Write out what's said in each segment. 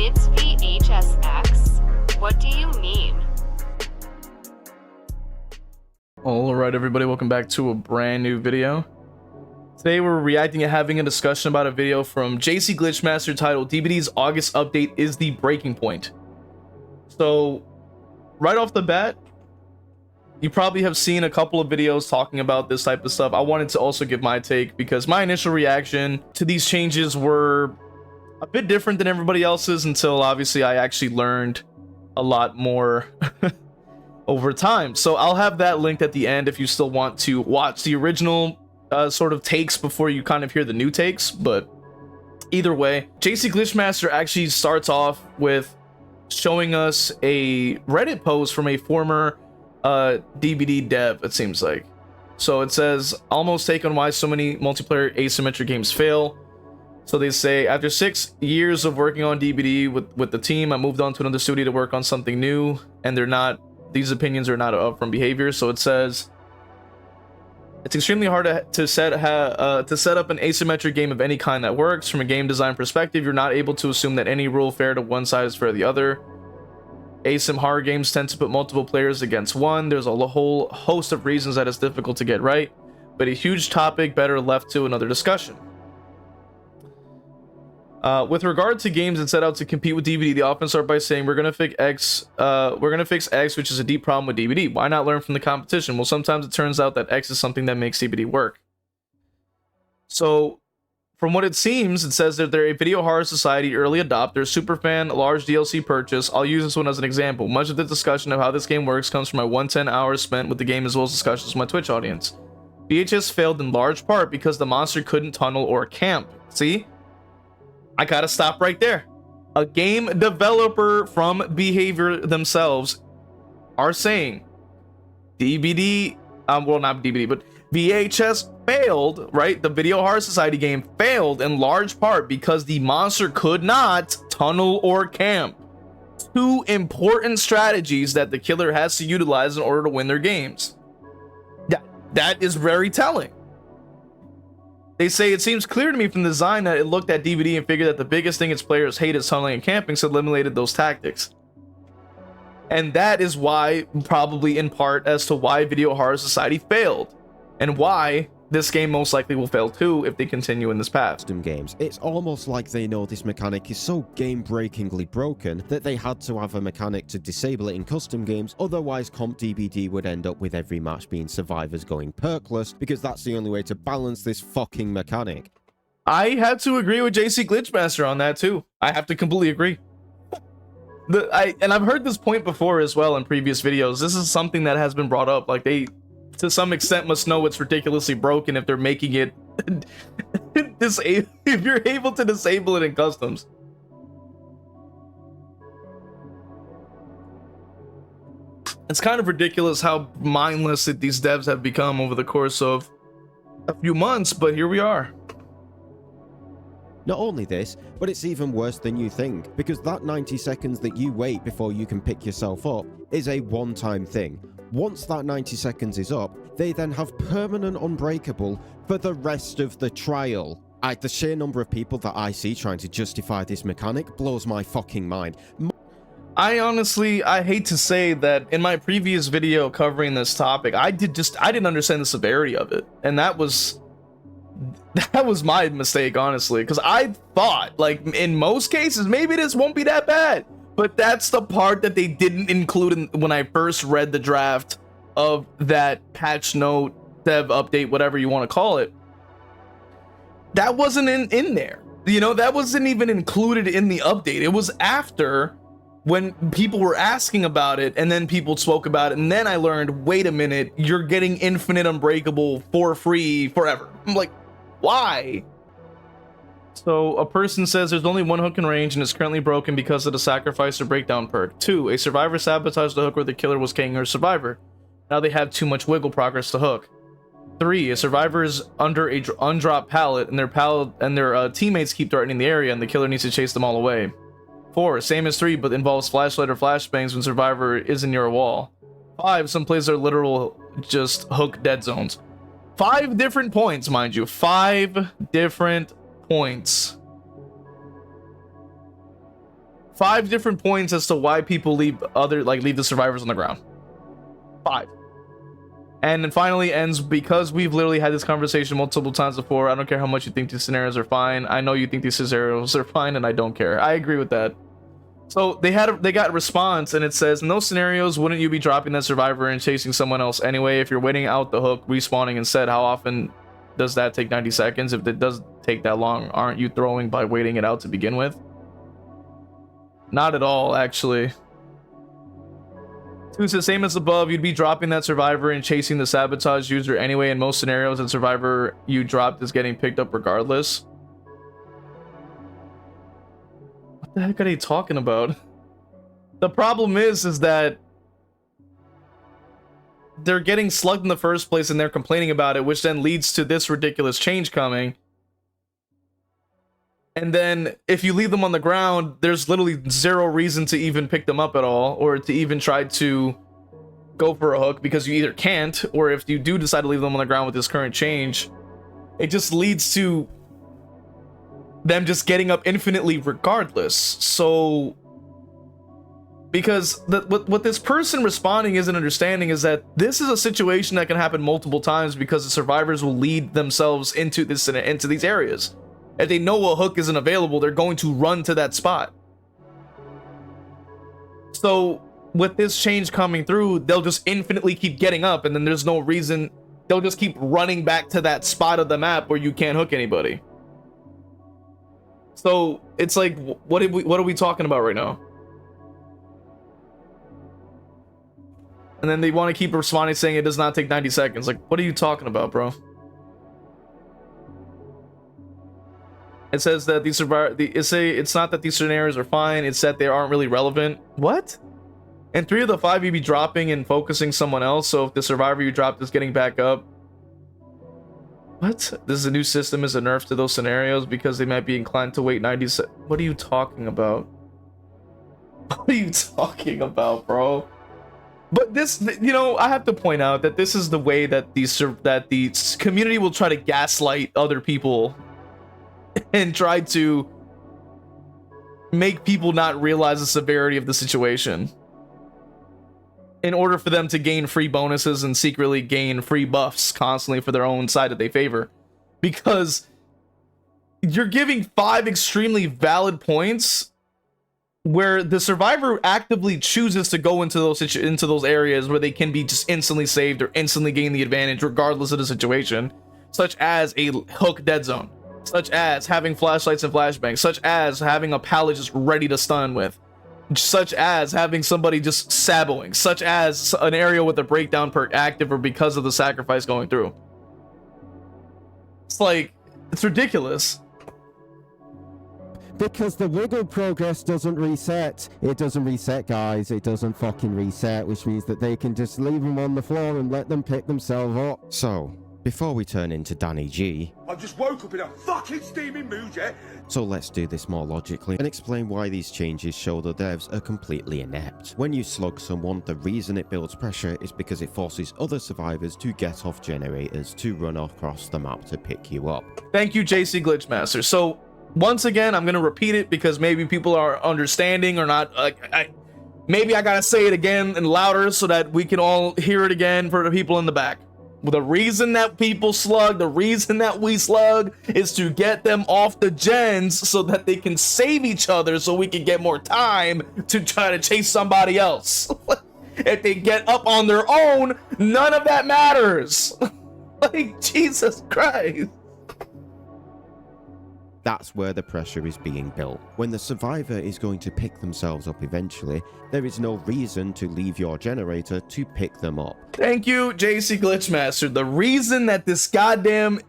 It's v.h.s.x. What do you mean? Alright everybody, welcome back to a brand new video. Today we're reacting and having a discussion about a video from JCGlitchmaster titled DBD's August update is the breaking point. So right off the bat, you probably have seen a couple of videos talking about this type of stuff. I wanted to also give my take because my initial reaction to these changes were a bit different than everybody else's until obviously I actually learned a lot more over time. So I'll have that linked at the end if you still want to watch the original sort of takes before you kind of hear the new takes. But either way, JCGlitchmaster actually starts off with showing us a Reddit post from a former DBD dev, it seems like. So it says, almost take on why so many multiplayer asymmetric games fail. So they say, after 6 years of working on DBD with the team, I moved on to another studio to work on something new, and these opinions are not up from behavior. So it says, it's extremely hard to set up an asymmetric game of any kind that works. From a game design perspective, you're not able to assume that any rule fair to one side is fair to the other. Asym horror games tend to put multiple players against one. There's a whole host of reasons that it's difficult to get right, but a huge topic better left to another discussion. With regard to games that set out to compete with DBD, they often start by saying we're gonna fix X, which is a deep problem with DBD. Why not learn from the competition? Well, sometimes it turns out that X is something that makes DBD work. So, from what it seems, it says that they're a video horror society early adopter, superfan, large DLC purchase. I'll use this one as an example. Much of the discussion of how this game works comes from my 110 hours spent with the game, as well as discussions with my Twitch audience. v.h.s.x failed in large part because the monster couldn't tunnel or camp. See? I gotta stop right there. A game developer from Behavior themselves are saying DBD, well, not DBD, but v.h.s.x failed, right? The Video Horror Society game failed in large part because the monster could not tunnel or camp. Two important strategies that the killer has to utilize in order to win their games. That is very telling. They say, it seems clear to me from the design that it looked at DBD and figured that the biggest thing its players hate is tunneling and camping, so eliminated those tactics. And that is why, probably in part, as to why Video Horror Society failed. And why this game most likely will fail too if they continue in this path. Custom games. It's almost like they know this mechanic is so game-breakingly broken that they had to have a mechanic to disable it in custom games, otherwise Comp DBD would end up with every match being survivors going perkless, because that's the only way to balance this fucking mechanic. I have to agree with JCGlitchmaster on that too. I have to completely agree. And I've heard this point before as well in previous videos. This is something that has been brought up. Like, they to some extent must know it's ridiculously broken if they're making it if you're able to disable it in customs. It's kind of ridiculous how mindless these devs have become over the course of a few months, but here we are. Not only this, but it's even worse than you think, because that 90 seconds that you wait before you can pick yourself up is a one-time thing. Once that 90 seconds is up, they then have permanent unbreakable for the rest of the trial. The sheer number of people that I see trying to justify this mechanic blows my fucking mind. I hate to say that in my previous video covering this topic, I didn't understand the severity of it. And that was my mistake, honestly, because I thought, like, in most cases, maybe this won't be that bad. But that's the part that they didn't include when I first read the draft of that patch note, dev update, whatever you want to call it. That wasn't in there. You know, that wasn't even included in the update. It was after, when people were asking about it, and then people spoke about it, and then I learned, wait a minute, you're getting infinite unbreakable for free forever. I'm like, why? So a person says there's only one hook in range and it's currently broken because of the sacrifice or breakdown perk. 2, a survivor sabotaged the hook where the killer was king or survivor. Now they have too much wiggle progress to hook. 3, a survivor is under a undropped pallet and their teammates keep threatening the area and the killer needs to chase them all away. 4, same as 3 but involves flashlight or flashbangs when survivor isn't near a wall. 5, some places are literal just hook dead zones. 5 different points, mind you. 5 different points. 5 different points as to why people leave the survivors on the ground. 5. And then finally ends, because we've literally had this conversation multiple times before. I don't care how much you think these scenarios are fine. I know you think these scenarios are fine, and I don't care. I agree with that. So they got a response, and it says, in those scenarios, wouldn't you be dropping that survivor and chasing someone else anyway? If you're waiting out the hook, respawning instead, how often does that take 90 seconds? If it does take that long, aren't you throwing by waiting it out to begin with? Not at all, actually. 2 says, same as above, you'd be dropping that survivor and chasing the sabotage user anyway. In most scenarios, the survivor you dropped is getting picked up regardless. What the heck are they talking about? The problem is that they're getting slugged in the first place and they're complaining about it, which then leads to this ridiculous change coming. And then if you leave them on the ground, there's literally 0 reason to even pick them up at all, or to even try to go for a hook, because you either can't, or if you do decide to leave them on the ground with this current change, it just leads to them just getting up infinitely regardless. So, because what this person responding isn't understanding is that this is a situation that can happen multiple times, because the survivors will lead themselves into these areas. If they know a hook isn't available, they're going to run to that spot. So with this change coming through, they'll just infinitely keep getting up, and then there's no reason. They'll just keep running back to that spot of the map where you can't hook anybody. So it's like, what are we talking about right now? And then they want to keep responding saying it does not take 90 seconds. Like, what are you talking about, bro? It says that these it's not that these scenarios are fine, it's that they aren't really relevant. What? And 3 of the 5 you'd be dropping and focusing someone else, so if the survivor you dropped is getting back up. What? This is a new system, is a nerf to those scenarios because they might be inclined to wait 90 seconds. What are you talking about? What are you talking about, bro? But this, you know, I have to point out that this is the way that the community will try to gaslight other people and try to make people not realize the severity of the situation in order for them to gain free bonuses and secretly gain free buffs constantly for their own side that they favor. Because you're giving 5 extremely valid points where the survivor actively chooses to go into those areas where they can be just instantly saved or instantly gain the advantage regardless of the situation, such as a hook dead zone, such as having flashlights and flashbangs, such as having a pallet just ready to stun with, such as having somebody just saboing, such as an area with a breakdown perk active or because of the sacrifice going through. It's like, it's ridiculous. Because the wiggle progress doesn't reset. It doesn't reset, guys. It doesn't fucking reset, which means that they can just leave them on the floor and let them pick themselves up. So, before we turn into Danny G, I just woke up in a fucking steaming mood, yeah? So let's do this more logically and explain why these changes show the devs are completely inept. When you slug someone, the reason it builds pressure is because it forces other survivors to get off generators to run across the map to pick you up. Thank you, JCGlitchmaster. So, once again, I'm going to repeat it because maybe people are understanding or not. Maybe I got to say it again and louder so that we can all hear it again for the people in the back. The reason that people slug, the reason that we slug is to get them off the gens so that they can save each other so we can get more time to try to chase somebody else. If they get up on their own, none of that matters. Like, Jesus Christ. That's where the pressure is being built. When the survivor is going to pick themselves up eventually, there is no reason to leave your generator to pick them up. Thank you, JCGlitchmaster. The reason that this goddamn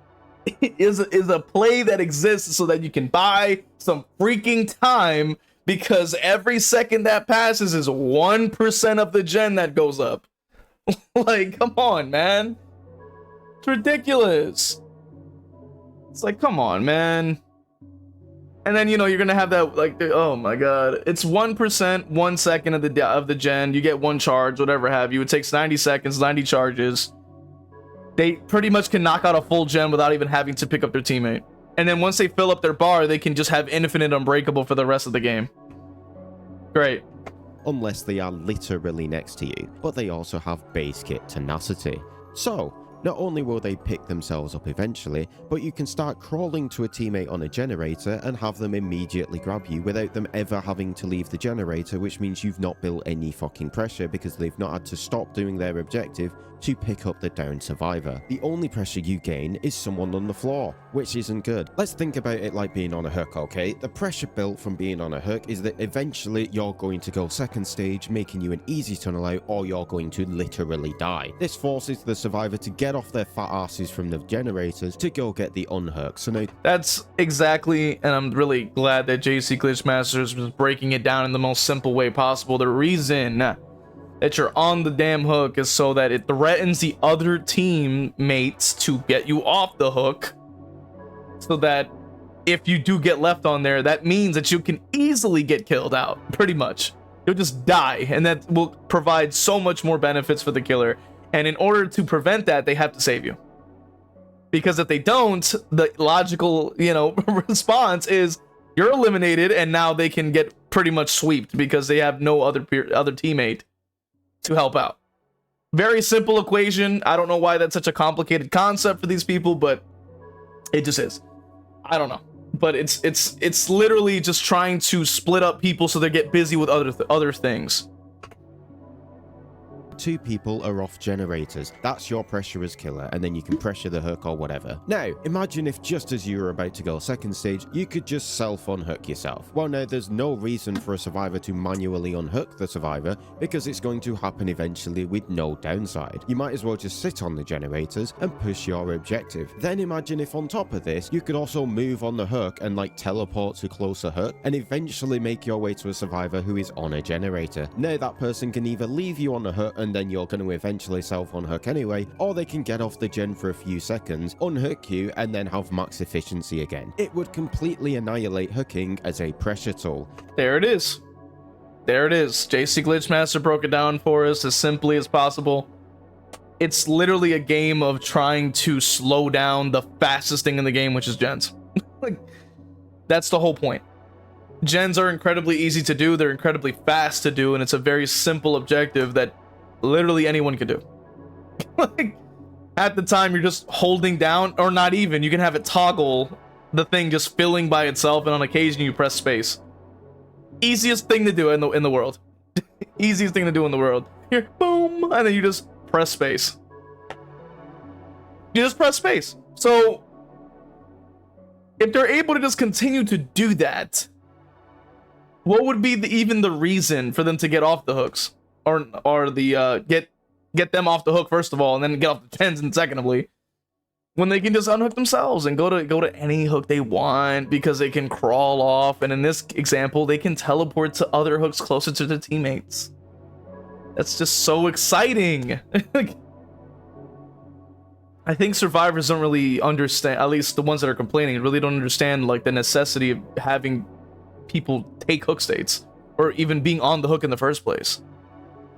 is a play that exists is so that you can buy some freaking time, because every second that passes is 1% of the gen that goes up. Like, come on, man. It's ridiculous. It's like, come on, man. And then, you know, you're gonna have that, like, oh my god, it's 1%, 1 second of the gen. You get 1 charge, whatever have you. It takes 90 seconds, 90 charges. They pretty much can knock out a full gen without even having to pick up their teammate. And then once they fill up their bar, they can just have infinite unbreakable for the rest of the game. Great. unless they are literally next to you, but they also have base kit tenacity. So, not only will they pick themselves up eventually, but you can start crawling to a teammate on a generator and have them immediately grab you without them ever having to leave the generator, which means you've not built any fucking pressure because they've not had to stop doing their objective to pick up the downed survivor. The only pressure you gain is someone on the floor, which isn't good. Let's think about it like being on a hook, okay? The pressure built from being on a hook is that eventually you're going to go second stage, making you an easy tunnel out, or you're going to literally die. This forces the survivor to get off their fat asses from the generators to go get the unhook. So now That's exactly, and I'm really glad that JCGlitchmaster was breaking it down in the most simple way possible. The reason that you're on the damn hook is so that it threatens the other teammates to get you off the hook, so that if you do get left on there, that means that you can easily get killed out, pretty much. You'll just die, and that will provide so much more benefits for the killer. And in order to prevent that, they have to save you. Because if they don't, the logical, response is you're eliminated, and now they can get pretty much sweeped because they have no other teammate to help out. Very simple equation. I don't know why that's such a complicated concept for these people, but it just is. I don't know. But it's literally just trying to split up people so they get busy with other things. two people are off generators. That's your pressure as killer, and then you can pressure the hook or whatever. Now, imagine if just as you were about to go second stage, you could just self-unhook yourself. Well, now, there's no reason for a survivor to manually unhook the survivor, because it's going to happen eventually with no downside. You might as well just sit on the generators and push your objective. Then imagine if on top of this, you could also move on the hook and like teleport to closer hook, and eventually make your way to a survivor who is on a generator. Now that person can either leave you on the hook and then you're going to eventually self-unhook anyway, or they can get off the gen for a few seconds, unhook you, and then have max efficiency again. It would completely annihilate hooking as a pressure tool. There it is. There it is. JCGlitchmaster broke it down for us as simply as possible. It's literally a game of trying to slow down the fastest thing in the game, which is gens. Like, that's the whole point. Gens are incredibly easy to do, they're incredibly fast to do, and it's a very simple objective that literally anyone can do. Like, at the time you're just holding down, or not even, you can have it toggle the thing just filling by itself, and on occasion you press space. Easiest thing to do in the world. Easiest thing to do in the world. Here, boom, and then you just press space. You just press space. So if they're able to just continue to do that, what would be even the reason for them to get off the hooks, or the get them off the hook first of all, and then get off the gens and secondly, when they can just unhook themselves and go to any hook they want because they can crawl off, and in this example they can teleport to other hooks closer to their teammates. That's just so exciting. I think survivors don't really understand, at least the ones that are complaining, really don't understand like the necessity of having people take hook states or even being on the hook in the first place.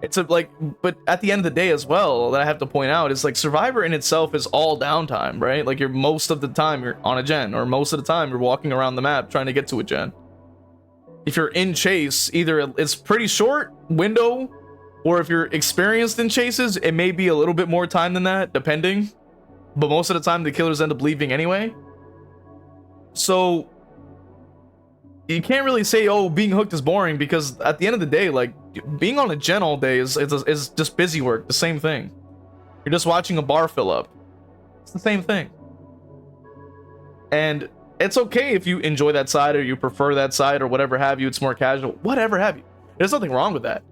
It's but at the end of the day as well, that I have to point out is like Survivor in itself is all downtime, right? Like most of the time you're on a gen, or most of the time you're walking around the map trying to get to a gen. If you're in chase, either it's pretty short window, or if you're experienced in chases, it may be a little bit more time than that, depending. But most of the time the killers end up leaving anyway. So you can't really say, oh, being hooked is boring, because at the end of the day, like, being on a gen all day is just busy work, the same thing. You're just watching a bar fill up. It's the same thing. And it's okay if you enjoy that side, or you prefer that side, or whatever have you, it's more casual, whatever have you. There's nothing wrong with that.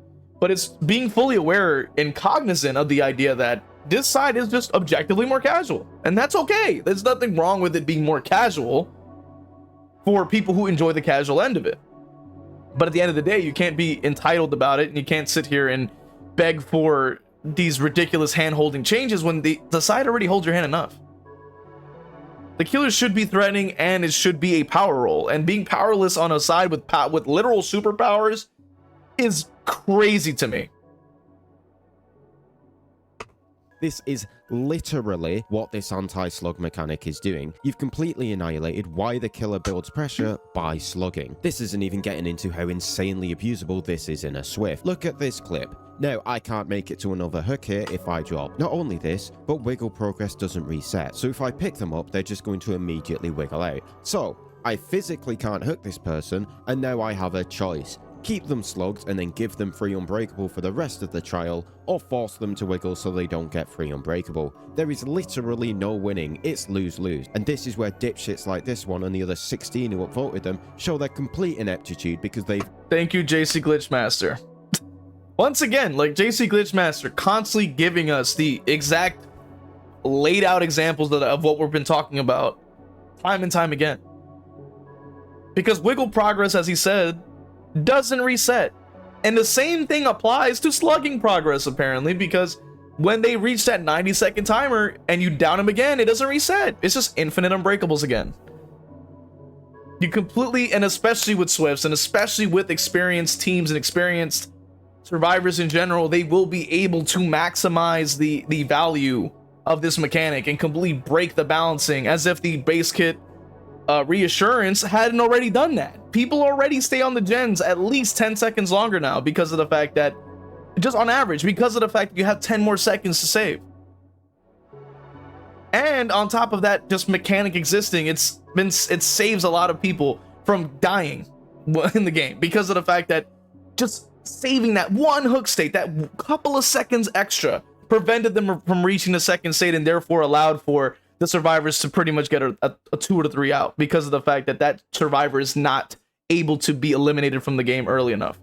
But it's being fully aware and cognizant of the idea that this side is just objectively more casual. And that's okay. There's nothing wrong with it being more casual for people who enjoy the casual end of it. But at the end of the day, you can't be entitled about it, and you can't sit here and beg for these ridiculous hand-holding changes when the side already holds your hand enough. The killer should be threatening, and it should be a power roll. And being powerless on a side with literal superpowers is crazy to me. This is literally what this anti-slug mechanic is doing. You've completely annihilated why the killer builds pressure by slugging. This isn't even getting into how insanely abusable this is in a Swift. Look at this clip. Now, I can't make it to another hook here if I drop. Not only this, but wiggle progress doesn't reset. So if I pick them up, they're just going to immediately wiggle out. So I physically can't hook this person, and now I have a choice. Keep them slugged and then give them free unbreakable for the rest of the trial, or force them to wiggle so they don't get free unbreakable. There is literally no winning, it's lose-lose. And this is where dipshits like this one and the other 16 who upvoted them show their complete ineptitude because they've... Thank you, JCGlitchmaster. Once again, like JCGlitchmaster constantly giving us the exact laid out examples of what we've been talking about time and time again. Because wiggle progress, as he said, doesn't reset. And the same thing applies to slugging progress, apparently, because when they reach that 90-second timer and you down them again, it doesn't reset. It's just infinite unbreakables again. You completely, and especially with Swifts, and especially with experienced teams and experienced survivors in general, they will be able to maximize the value of this mechanic and completely break the balancing, as if the base kit reassurance hadn't already done that. People already stay on the gens at least 10 seconds longer now because of the fact that, just on average, because of the fact that you have 10 more seconds to save. And on top of that, just mechanic existing, it saves a lot of people from dying in the game because of the fact that just saving that one hook state, that couple of seconds extra, prevented them from reaching the second state, and therefore allowed for the survivors to pretty much get a 2 or 3 out because of the fact that that survivor is not able to be eliminated from the game early enough.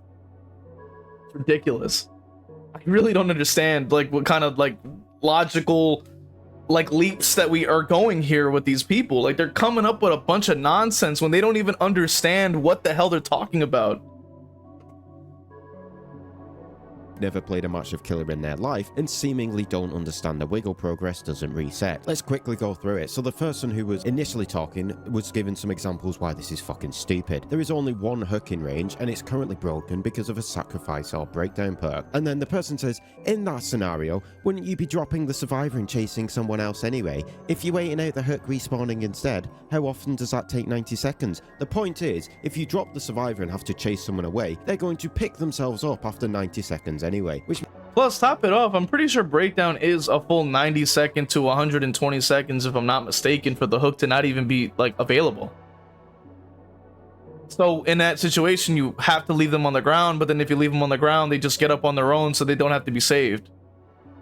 It's ridiculous. I really don't understand like what kind of like logical like leaps that we are going here with these people. Like, they're coming up with a bunch of nonsense when they don't even understand what the hell they're talking about. Never played a match of Killer in their life and seemingly don't understand the wiggle progress doesn't reset. Let's quickly go through it. So the person who was initially talking was given some examples why this is fucking stupid. There is only one hook in range and it's currently broken because of a sacrifice or breakdown perk. And then the person says, in that scenario, wouldn't you be dropping the survivor and chasing someone else anyway? If you're waiting out the hook respawning instead, how often does that take 90 seconds? The point is, if you drop the survivor and have to chase someone away, they're going to pick themselves up after 90 seconds anyway, which... Plus, top it off, I'm pretty sure breakdown is a full 90 second to 120 seconds, if I'm not mistaken, for the hook to not even be like available. So in that situation, you have to leave them on the ground, but then if you leave them on the ground, they just get up on their own, so they don't have to be saved.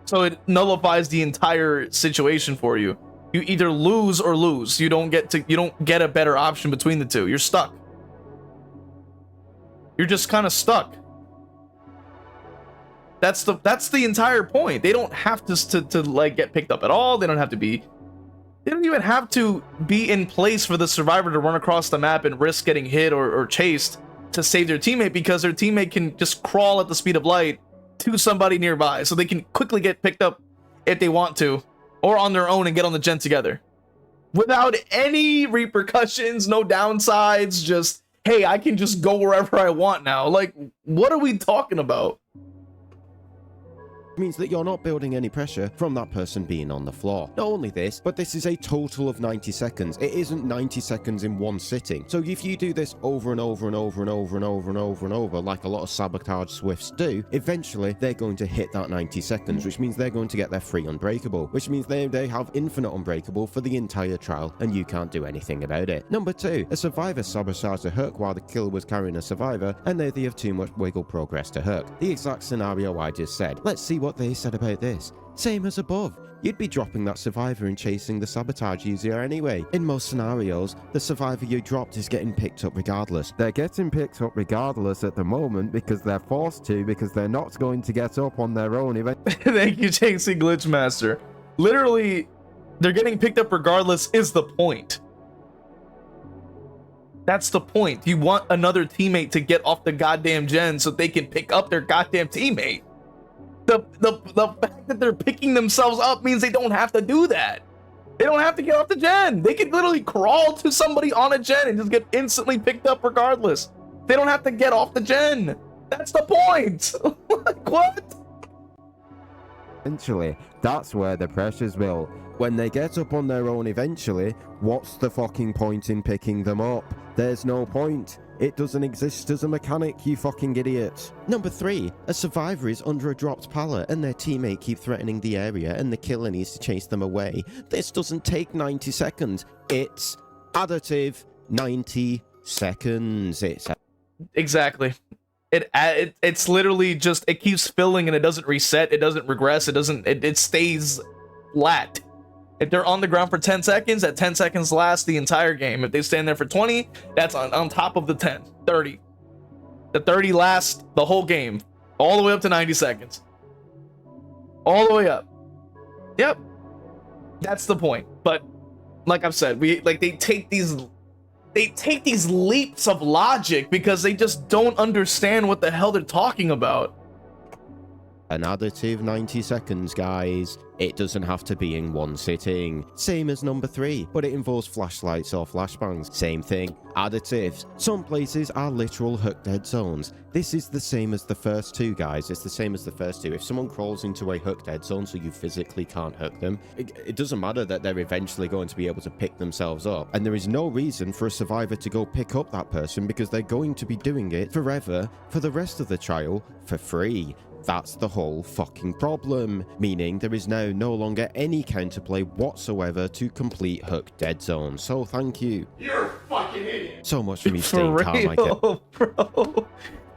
So it nullifies the entire situation for you. You either lose or lose. You don't get a better option between the two. You're stuck. You're just kind of stuck. That's the entire point. They don't have to like get picked up at all. They don't even have to be in place for the survivor to run across the map and risk getting hit or chased to save their teammate, because their teammate can just crawl at the speed of light to somebody nearby, so they can quickly get picked up if they want to, or on their own and get on the gen together without any repercussions, no downsides. Just, hey, I can just go wherever I want now. Like, what are we talking about? Means that you're not building any pressure from that person being on the floor. Not only this, but this is a total of 90 seconds. It isn't 90 seconds in one sitting. So if you do this over and over and over and over and over and over and over, like a lot of sabotage Swifts do, eventually they're going to hit that 90 seconds, which means they're going to get their free unbreakable, which means they have infinite unbreakable for the entire trial, and you can't do anything about it. Number 2, a survivor sabotaged a hook while the killer was carrying a survivor, and they have too much wiggle progress to hook. The exact scenario I just said. Let's see what they said about this. Same as above. You'd be dropping that survivor and chasing the sabotage user anyway. In most scenarios, the survivor you dropped is getting picked up regardless. They're getting picked up regardless at the moment because they're forced to, because they're not going to get up on their own eventually. Thank you, JCGlitchmaster. Literally, they're getting picked up regardless is the point. That's the point. You want another teammate to get off the goddamn gen so they can pick up their goddamn teammate. The fact that they're picking themselves up means they don't have to do that. They don't have to get off the gen. They can literally crawl to somebody on a gen and just get instantly picked up regardless. They don't have to get off the gen. That's the point. Like, what? eventually, that's where the pressure's built. When they get up on their own eventually, what's the fucking point in picking them up? There's no point. It doesn't exist as a mechanic, you fucking idiot. Number 3, a survivor is under a dropped pallet and their teammate keep threatening the area and the killer needs to chase them away. This doesn't take 90 seconds. It's additive 90 seconds. It's Exactly. It's literally just, it keeps filling and it doesn't reset, it doesn't regress, it stays flat. If they're on the ground for 10 seconds, that 10 seconds lasts the entire game. If they stand there for 20, that's on top of the 10, 30. The 30 lasts the whole game, all the way up to 90 seconds. All the way up. Yep. That's the point. But like I've said, they take these leaps of logic because they just don't understand what the hell they're talking about. an additive 90 seconds, guys. It doesn't have to be in one sitting. Same as number 3, but it involves flashlights or flashbangs. Same thing, additives. Some places are literal hook dead zones. This is the same as the first 2, guys. It's the same as the first 2. If someone crawls into a hook dead zone so you physically can't hook them, it doesn't matter that they're eventually going to be able to pick themselves up. And there is no reason for a survivor to go pick up that person because they're going to be doing it forever for the rest of the trial for free. That's the whole fucking problem, meaning there is now no longer any counterplay whatsoever to complete hook dead zone. So thank you. You're a fucking idiot. So much for me For staying calm, I real, guess. bro.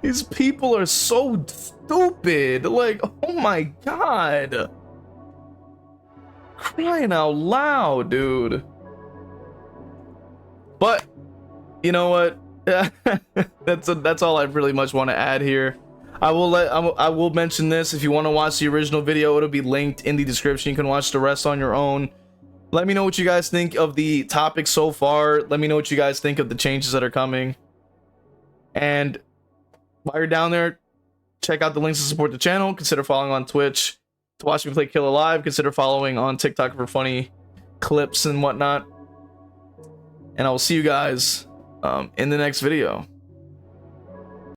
These people are so stupid. Like, oh my god. Crying out loud, dude. But you know what? That's all I really much want to add here. I will mention this. If you want to watch the original video, it'll be linked in the description. You can watch the rest on your own. Let me know what you guys think of the topic so far. Let me know what you guys think of the changes that are coming. And while you're down there, check out the links to support the channel. Consider following on Twitch to watch me play Killer Live. Consider following on TikTok for funny clips and whatnot. And I will see you guys in the next video.